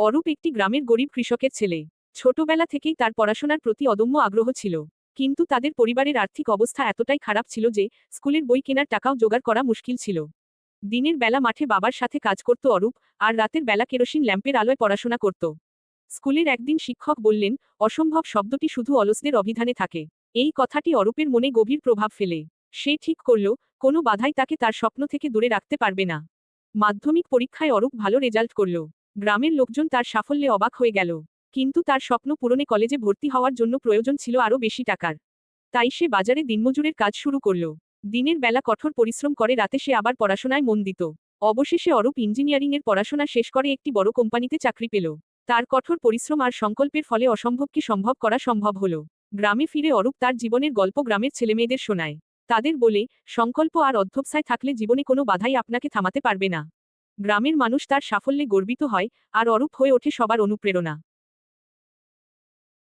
অরূপ একটি গ্রামের গরিব কৃষকের ছেলে। ছোটবেলা থেকেই তার পড়াশোনার প্রতি অদম্য আগ্রহ ছিল। কিন্তু তাদের পরিবারের আর্থিক অবস্থা এতটাই খারাপ ছিল যে স্কুলের বই কেনার টাকাও জোগাড় করা মুশকিল ছিল। দিনের বেলা মাঠে বাবার সাথে কাজ করত অরূপ, আর রাতের বেলা কেরোসিন ল্যাম্পের আলোয় পড়াশোনা করত। স্কুলের একদিন শিক্ষক বললেন, অসম্ভব শব্দটি শুধু অলসদের অভিধানে থাকে। এই কথাটি অরূপের মনে গভীর প্রভাব ফেলে। সে ঠিক করল, কোনো বাধাই তাকে তার স্বপ্ন থেকে দূরে রাখতে পারবে না। মাধ্যমিক পরীক্ষায় অরূপ ভালো রেজাল্ট করল। গ্রামের লোকজন তার সাফল্যে অবাক হয়ে গেল। কিন্তু তার স্বপ্ন পূরণে কলেজে ভর্তি হওয়ার জন্য প্রয়োজন ছিল আরও বেশি টাকার। তাই সে বাজারে দিনমজুরের কাজ শুরু করল। দিনের বেলা কঠোর পরিশ্রম করে, রাতে সে আবার পড়াশোনায় মন দিত। অবশেষে অরূপ ইঞ্জিনিয়ারিংয়ের পড়াশোনা শেষ করে একটি বড় কোম্পানিতে চাকরি পেল। তার কঠোর পরিশ্রম আর সংকল্পের ফলে অসম্ভবকে সম্ভব করা সম্ভব হল। গ্রামে ফিরে অরূপ তার জীবনের গল্প গ্রামের ছেলেমেয়েদের শোনায়। তাদের বলে, সংকল্প আর অধ্যবসায় থাকলে জীবনে কোনো বাধাই আপনাকে থামাতে পারবে না। গ্রামের মানুষ তার সাফল্যে গর্বিত হয়, আর অরূপ হয়ে ওঠে সবার অনুপ্রেরণা।